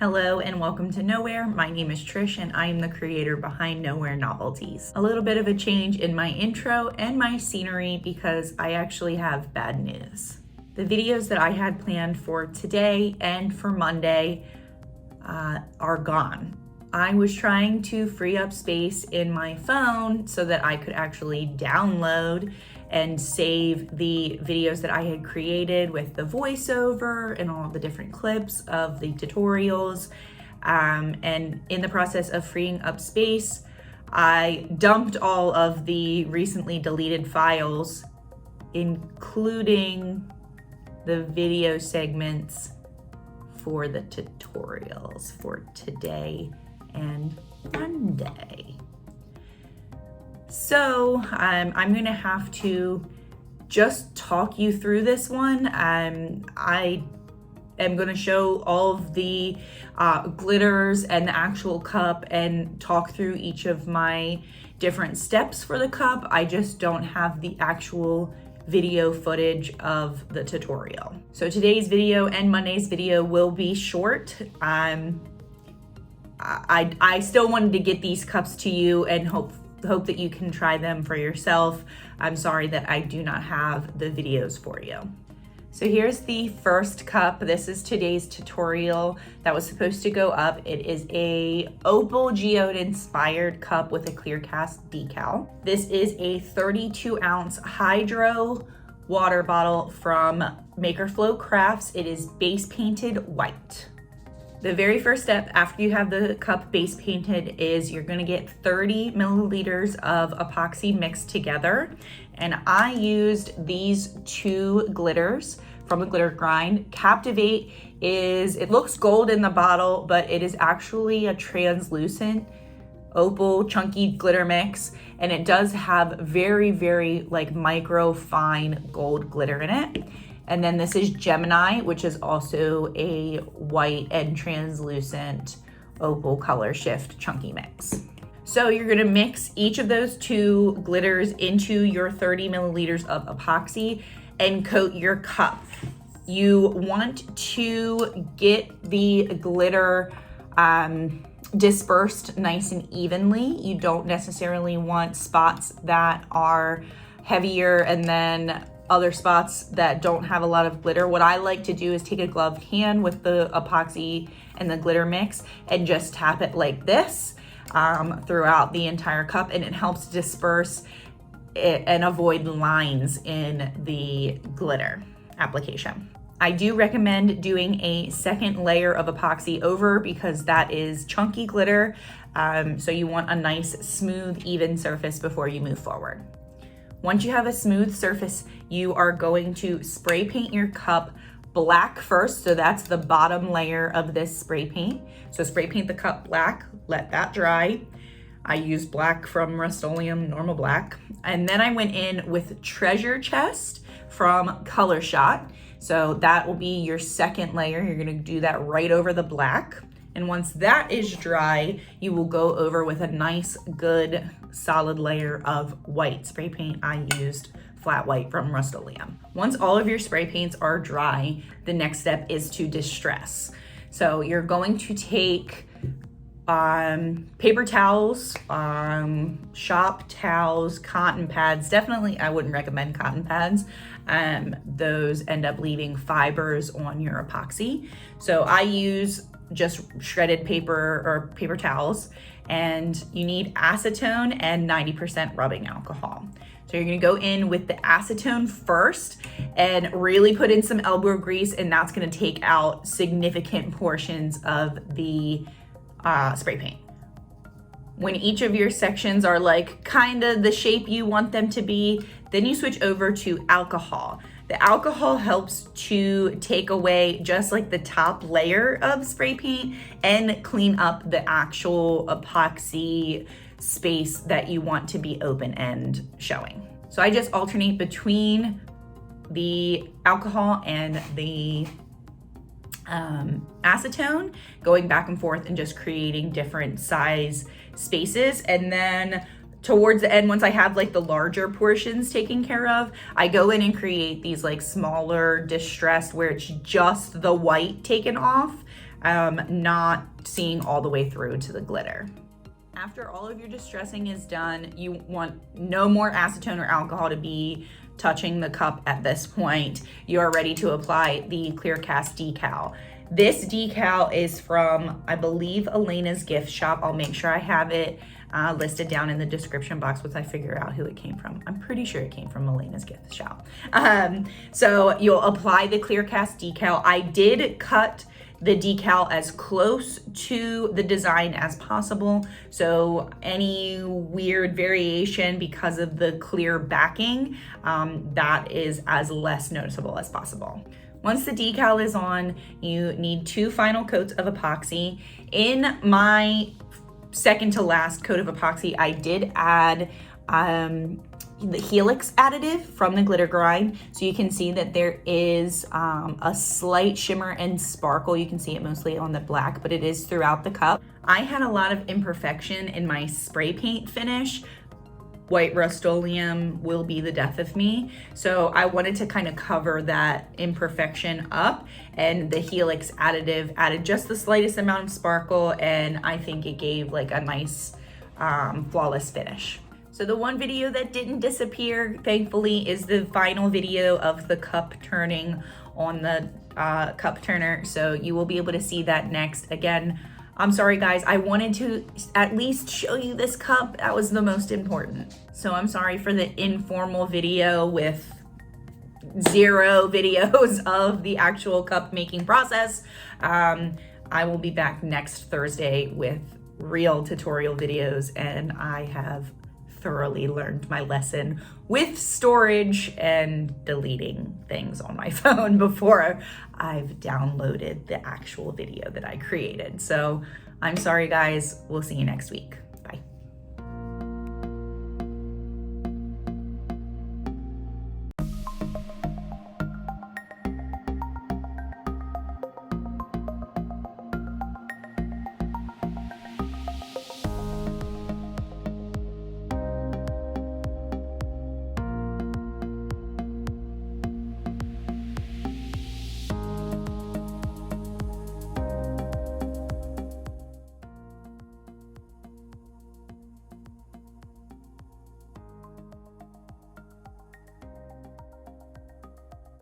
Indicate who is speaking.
Speaker 1: Hello and welcome to Nowhere. My name is Trish and I am the creator behind Nowhere Novelties. A little bit of a change in my intro and my scenery because I actually have bad news. The videos that I had planned for today and for Monday are gone. I was trying to free up space in my phone so that I could actually download and save the videos that I had created with the voiceover and all of the different clips of the tutorials. And in the process of freeing up space, I dumped all of the recently deleted files, including the video segments for the tutorials for today and Monday. So I'm gonna have to just talk you through this one. I am gonna show all of the glitters and the actual cup and talk through each of my different steps for the cup. I just don't have the actual video footage of the tutorial. So today's video and Monday's video will be short. I still wanted to get these cups to you and hope that you can try them for yourself. I'm sorry that I do not have the videos for you. So here's the first cup. This is today's tutorial that was supposed to go up. It is a Opal Geode inspired cup with a clear cast decal. This is a 32 ounce hydro water bottle from Maker Flow Crafts. It is base painted white. The very first step after you have the cup base painted is you're gonna get 30 milliliters of epoxy mixed together. And I used these two glitters from the glitter grind. Captivate it looks gold in the bottle, but it is actually a translucent opal chunky glitter mix. And it does have very, very like micro fine gold glitter in it. And then this is Gemini, which is also a white and translucent opal color shift chunky mix. So you're gonna mix each of those two glitters into your 30 milliliters of epoxy and coat your cup. You want to get the glitter dispersed nice and evenly. You don't necessarily want spots that are heavier and then other spots that don't have a lot of glitter. What I like to do is take a gloved hand with the epoxy and the glitter mix and just tap it like this throughout the entire cup, and it helps disperse it and avoid lines in the glitter application. I do recommend doing a second layer of epoxy over because that is chunky glitter. So you want a nice, smooth, even surface before you move forward. Once you have a smooth surface, you are going to spray paint your cup black first. So that's the bottom layer of this spray paint. So spray paint the cup black, let that dry. I used black from Rustoleum, normal black. And then I went in with Treasure Chest from Color Shot. So that will be your second layer. You're gonna do that right over the black. And once that is dry, you will go over with a nice, good, solid layer of white spray paint. I used flat white from Rustoleum. Once all of your spray paints are dry, the next step is to distress. So you're going to take paper towels, shop towels, cotton pads. Definitely, I wouldn't recommend cotton pads. Those end up leaving fibers on your epoxy. So I use just shredded paper or paper towels, and you need acetone and 90% rubbing alcohol. So you're gonna go in with the acetone first and really put in some elbow grease, and that's gonna take out significant portions of the spray paint. When each of your sections are like kind of the shape you want them to be, then you switch over to alcohol. The alcohol helps to take away just like the top layer of spray paint and clean up the actual epoxy space that you want to be open and showing. So I just alternate between the alcohol and the acetone, going back and forth and just creating different size spaces. And then towards the end, once I have like the larger portions taken care of, I go in and create these like smaller distressed where it's just the white taken off. not seeing all the way through to the glitter. After all of your distressing is done, you want no more acetone or alcohol to be touching the cup at this point. You are ready to apply the clear cast decal. This decal is from, I believe, Elena's gift shop. I'll make sure I have it listed down in the description box once I figure out who it came from. I'm pretty sure it came from Elena's gift shop. So you'll apply the clear cast decal. I did cut the decal as close to the design as possible. So any weird variation because of the clear backing, that is as less noticeable as possible. Once the decal is on, you need 2 final coats of epoxy. In my second to last coat of epoxy, I did add the Helix additive from the glitter grind. So you can see that there is a slight shimmer and sparkle. You can see it mostly on the black, but it is throughout the cup. I had a lot of imperfection in my spray paint finish. White Rustoleum will be the death of me. So I wanted to kind of cover that imperfection up, and the Helix additive added just the slightest amount of sparkle, and I think it gave like a nice flawless finish. So the one video that didn't disappear, thankfully, is the final video of the cup turning on the cup turner. So you will be able to see that next. Again, I'm sorry guys, I wanted to at least show you this cup. That was the most important. So I'm sorry for the informal video with 0 videos of the actual cup making process. I will be back next Thursday with real tutorial videos, and I have thoroughly learned my lesson with storage and deleting things on my phone before I've downloaded the actual video that I created. So I'm sorry guys, we'll see you next week.